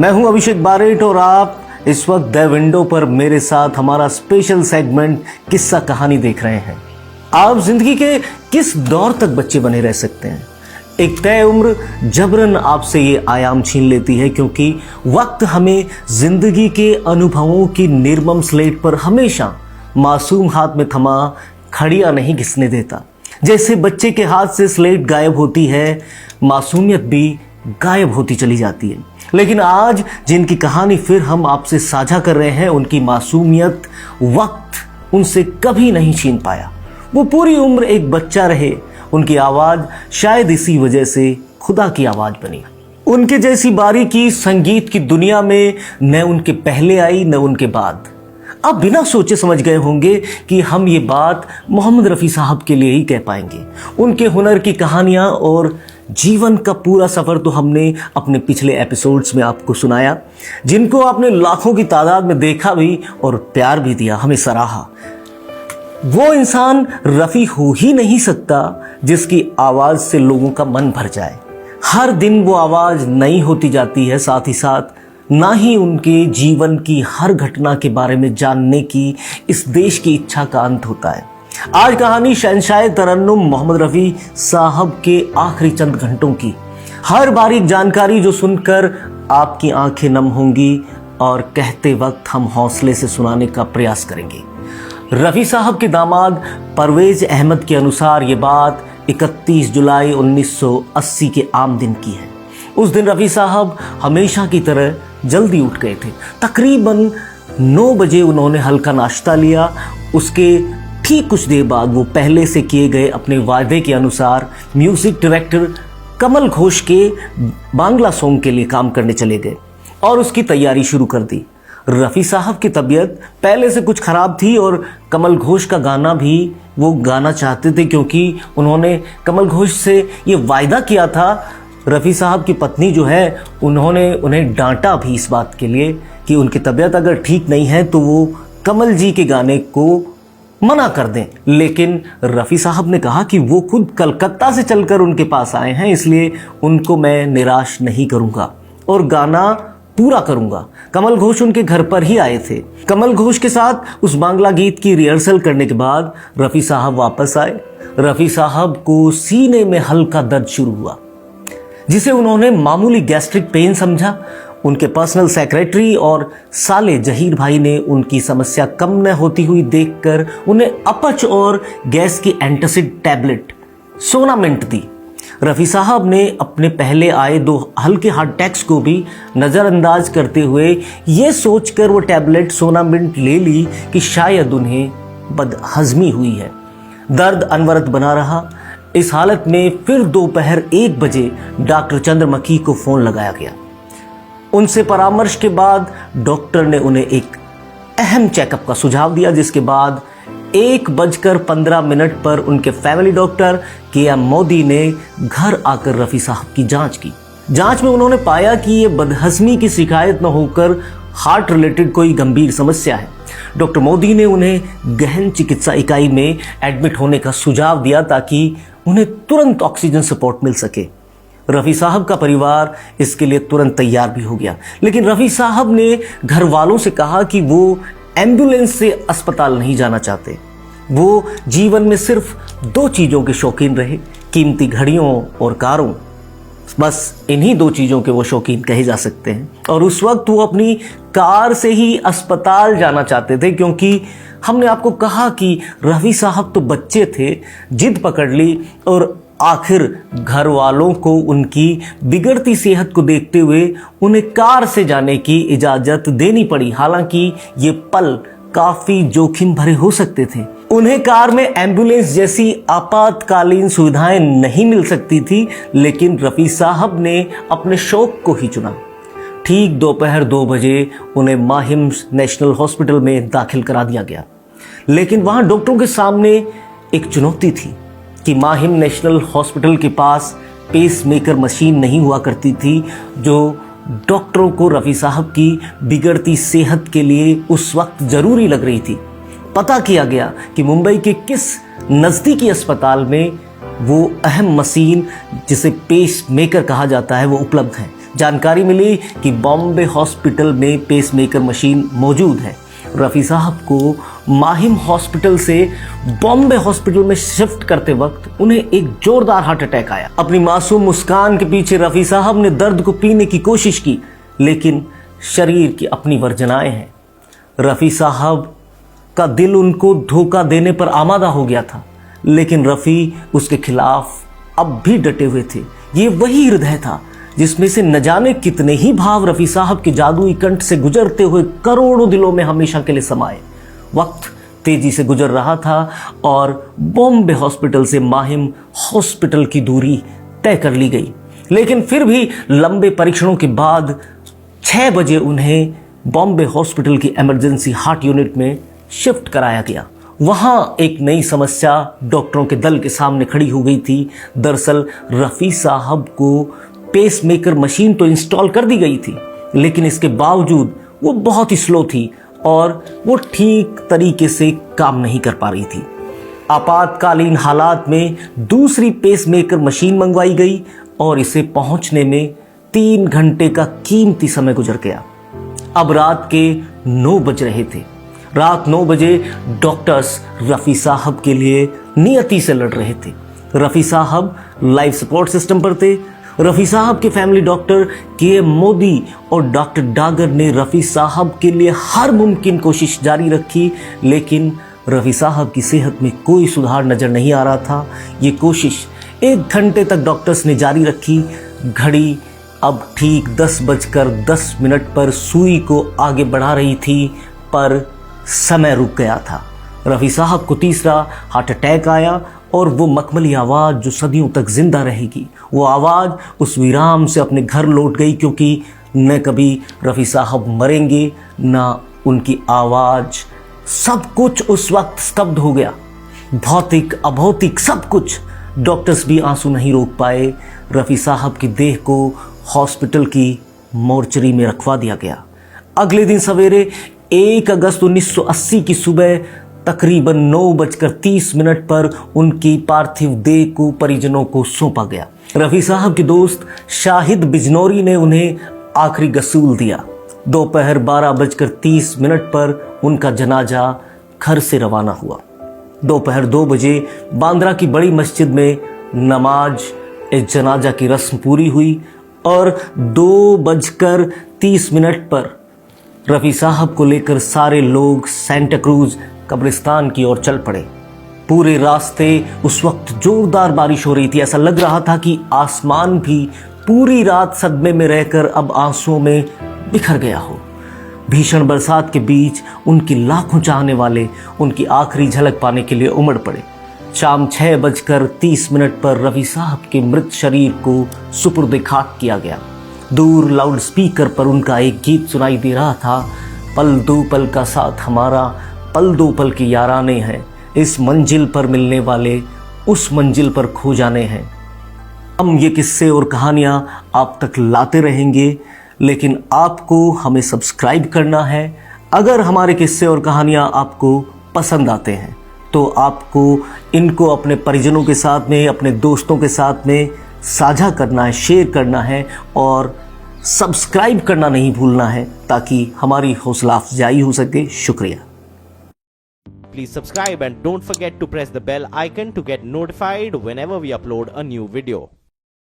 मैं हूं अभिषेक बारेट और आप इस वक्त द विंडो पर मेरे साथ हमारा स्पेशल सेगमेंट किस्सा कहानी देख रहे हैं। आप जिंदगी के किस दौर तक बच्चे बने रह सकते हैं? एक तय उम्र जबरन आपसे ये आयाम छीन लेती है, क्योंकि वक्त हमें जिंदगी के अनुभवों की निर्मम स्लेट पर हमेशा मासूम हाथ में थमा खड़िया नहीं घिसने देता। जैसे बच्चे के हाथ से स्लेट गायब होती है, मासूमियत भी गायब होती चली जाती है। लेकिन आज जिनकी कहानी फिर हम आपसे साझा कर रहे हैं, उनकी मासूमियत वक्त उनसे कभी नहीं छीन पाया। वो पूरी उम्र एक बच्चा रहे। उनकी आवाज शायद इसी वजह से खुदा की आवाज बनी। उनके जैसी बारीकी संगीत की दुनिया में न उनके पहले आई न उनके बाद। आप बिना सोचे समझ गए होंगे कि हम ये बात मोहम्मद रफ़ी साहब के लिए ही कह पाएंगे। उनके हुनर की कहानियां और जीवन का पूरा सफर तो हमने अपने पिछले एपिसोड्स में आपको सुनाया, जिनको आपने लाखों की तादाद में देखा भी और प्यार भी दिया, हमें सराहा। वो इंसान रफ़ी हो ही नहीं सकता जिसकी आवाज से लोगों का मन भर जाए। हर दिन वो आवाज नई होती जाती है, साथ ही साथ ना ही उनके जीवन की हर घटना के बारे में जानने की इस देश की इच्छा का अंत होता है। आज कहानी शहंशाह तरन्नुम मोहम्मद रफ़ी साहब के आखिरी चंद घंटों की। हर बारीक जानकारी जो सुनकर आपकी आंखें नम होंगी और कहते वक्त हम हौसले से सुनाने का प्रयास करेंगे। रफ़ी साहब के दामाद परवेज अहमद के अनुसार ये बात 31 जुलाई 1980 के आम दिन की है। उस दिन रफ़ी साहब हमेशा की तरह जल्दी उठ गए थे। तकरीबन 9 बजे उन्होंने हल्का नाश्ता लिया। उसके ठीक कुछ देर बाद वो पहले से किए गए अपने वायदे के अनुसार म्यूजिक डायरेक्टर कमल घोष के बांग्ला सॉन्ग के लिए काम करने चले गए और उसकी तैयारी शुरू कर दी। रफ़ी साहब की तबीयत पहले से कुछ ख़राब थी और कमल घोष का गाना भी वो गाना चाहते थे, क्योंकि उन्होंने कमल घोष से ये वायदा किया था। रफ़ी साहब की पत्नी जो है, उन्होंने उन्हें डांटा भी इस बात के लिए कि उनकी तबीयत अगर ठीक नहीं है तो वो कमल जी के गाने को मना कर दें। लेकिन रफ़ी साहब ने कहा कि वो खुद कलकत्ता से चलकर उनके पास आए हैं, इसलिए उनको मैं निराश नहीं करूंगा और गाना पूरा करूंगा। कमल घोष उनके घर पर ही आए थे। कमल घोष के साथ उस बांग्ला गीत की रिहर्सल करने के बाद रफ़ी साहब वापस आए। रफ़ी साहब को सीने में हल्का दर्द शुरू हुआ, जिसे उन्होंने मामूली गैस्ट्रिक पेन समझा। उनके पर्सनल सेक्रेटरी और साले जहीर भाई ने उनकी समस्या कम न होती हुई देखकर उन्हें अपच और गैस की एंटासिड टैबलेट सोनामिंट दी। रफ़ी साहब ने अपने पहले आए 2 हल्के हार्ट अटैक्स को भी नज़रअंदाज करते हुए ये सोचकर वो टैबलेट सोनामिंट ले ली कि शायद उन्हें बदहज़मी हुई है। दर्द अनवरत बना रहा। इस हालत में फिर दोपहर 1 बजे डॉक्टर चंद्रमखी को फ़ोन लगाया गया। उनसे परामर्श के बाद डॉक्टर ने उन्हें एक अहम चेकअप का सुझाव दिया, जिसके बाद 1:15 पर उनके फैमिली डॉक्टर KM मोदी ने घर आकर रफ़ी साहब की जांच की। जांच में उन्होंने पाया कि ये बदहज़मी की शिकायत न होकर हार्ट रिलेटेड कोई गंभीर समस्या है। डॉक्टर मोदी ने उन्हें गहन चिकित्सा इकाई में एडमिट होने का सुझाव दिया ताकि उन्हें तुरंत ऑक्सीजन सपोर्ट मिल सके। रफ़ी साहब का परिवार इसके लिए तुरंत तैयार भी हो गया, लेकिन रफ़ी साहब ने घर वालों से कहा कि वो एम्बुलेंस से अस्पताल नहीं जाना चाहते। वो जीवन में सिर्फ 2 चीज़ों के शौकीन रहे, कीमती घड़ियों और कारों। बस इन्हीं 2 चीज़ों के वो शौकीन कहे जा सकते हैं। और उस वक्त वो अपनी कार से ही अस्पताल जाना चाहते थे, क्योंकि हमने आपको कहा कि रफ़ी साहब तो बच्चे थे। जिद पकड़ ली और आखिर घर वालों को उनकी बिगड़ती सेहत को देखते हुए उन्हें कार से जाने की इजाज़त देनी पड़ी। हालांकि ये पल काफ़ी जोखिम भरे हो सकते थे। उन्हें कार में एम्बुलेंस जैसी आपातकालीन सुविधाएं नहीं मिल सकती थी, लेकिन रफ़ी साहब ने अपने शौक को ही चुना। ठीक दोपहर 2 बजे उन्हें माहिम नेशनल हॉस्पिटल में दाखिल करा दिया गया। लेकिन वहाँ डॉक्टरों के सामने एक चुनौती थी कि माहिम नेशनल हॉस्पिटल के पास पेसमेकर मशीन नहीं हुआ करती थी, जो डॉक्टरों को रफ़ी साहब की बिगड़ती सेहत के लिए उस वक्त ज़रूरी लग रही थी। पता किया गया कि मुंबई के किस नज़दीकी अस्पताल में वो अहम मशीन जिसे पेसमेकर कहा जाता है वो उपलब्ध है। जानकारी मिली कि बॉम्बे हॉस्पिटल में पेसमेकर मशीन मौजूद है। रफ़ी साहब को माहिम हॉस्पिटल से बॉम्बे हॉस्पिटल में शिफ्ट करते वक्त उन्हें एक जोरदार हार्ट अटैक आया। अपनी मासूम मुस्कान के पीछे रफ़ी साहब ने दर्द को पीने की कोशिश की, लेकिन शरीर की अपनी वर्जनाएं हैं। रफ़ी साहब का दिल उनको धोखा देने पर आमादा हो गया था, लेकिन रफ़ी उसके खिलाफ अब भी डटे हुए थे। ये वही हृदय था जिसमें से न जाने कितने ही भाव रफ़ी साहब के जादुई कंठ से गुजरते हुए करोड़ों दिलों में हमेशा के लिए समाये। वक्त तेजी से गुजर रहा था और बॉम्बे हॉस्पिटल से माहिम हॉस्पिटल की दूरी तय कर ली गई, लेकिन फिर भी लंबे परीक्षणों के बाद 6 बजे उन्हें बॉम्बे हॉस्पिटल की इमरजेंसी हार्ट यूनिट में शिफ्ट कराया गया। वहां एक नई समस्या डॉक्टरों के दल के सामने खड़ी हो गई थी। दरअसल रफ़ी साहब को पेसमेकर मशीन तो इंस्टॉल कर दी गई थी, लेकिन इसके बावजूद वो बहुत ही स्लो थी और वो ठीक तरीके से काम नहीं कर पा रही थी। आपातकालीन हालात में दूसरी पेसमेकर मशीन मंगवाई गई और इसे पहुंचने में 3 घंटे का कीमती समय गुजर गया। अब रात के 9 बज रहे थे। रात 9 बजे डॉक्टर्स रफ़ी साहब के लिए नियति से लड़ रहे थे। रफ़ी साहब लाइफ सपोर्ट सिस्टम पर थे। रफ़ी साहब के फैमिली डॉक्टर के मोदी और डॉक्टर डागर ने रफ़ी साहब के लिए हर मुमकिन कोशिश जारी रखी, लेकिन रफ़ी साहब की सेहत में कोई सुधार नज़र नहीं आ रहा था। ये कोशिश 1 घंटे तक डॉक्टर्स ने जारी रखी। घड़ी अब ठीक 10:10 पर सुई को आगे बढ़ा रही थी, पर समय रुक गया था। रफ़ी साहब को तीसरा हार्ट अटैक आया और वो मखमली आवाज़ जो सदियों तक जिंदा रहेगी, वो आवाज़ उस वीरान से अपने घर लौट गई, क्योंकि न कभी रफ़ी साहब मरेंगे न उनकी आवाज़। सब कुछ उस वक्त स्तब्ध हो गया, भौतिक अभौतिक सब कुछ। डॉक्टर्स भी आंसू नहीं रोक पाए। रफ़ी साहब की देह को हॉस्पिटल की मोर्चरी में रखवा दिया गया। अगले दिन सवेरे 1 अगस्त 1980 की सुबह तकरीबन 9:30 पर उनकी पार्थिव देह को परिजनों को सौंपा गया। रफ़ी साहब के दोस्त शाहिद बिजनौरी ने उन्हें आखिरी गसूल दिया। दोपहर 12:30 पर उनका जनाजा घर से रवाना हुआ। दोपहर 2 बजे बांद्रा की बड़ी मस्जिद में नमाज जनाजा की रस्म पूरी हुई और 2:30 पर रफ़ी साहब को लेकर सारे लोग सेंटा क्रूज कब्रिस्तान की ओर चल पड़े। पूरे रास्ते उस वक्त जोरदार बारिश हो रही थी। ऐसा लग रहा था कि आसमान भी पूरी रात सदमे में रहकर अब आंसुओं में बिखर गया हो। भीषण बरसात के बीच उनकी लाखों चाहने वाले उनकी आखिरी झलक पाने के लिए उमड़ पड़े। शाम 6:30 पर रफ़ी साहब के मृत शरीर को सुपुर्द खाक किया गया। दूर लाउड स्पीकर पर उनका एक गीत सुनाई दे रहा था, पल दो पल का साथ हमारा, पल दो पल की याराने हैं, इस मंजिल पर मिलने वाले उस मंजिल पर खो जाने हैं। हम ये किस्से और कहानियाँ आप तक लाते रहेंगे, लेकिन आपको हमें सब्सक्राइब करना है। अगर हमारे किस्से और कहानियाँ आपको पसंद आते हैं तो आपको इनको अपने परिजनों के साथ में, अपने दोस्तों के साथ में साझा करना है, शेयर करना है और सब्सक्राइब करना नहीं भूलना है, ताकि हमारी हौसला अफजाई हो सके। शुक्रिया। Please subscribe and don't forget to press the bell icon to get notified whenever we upload a new video.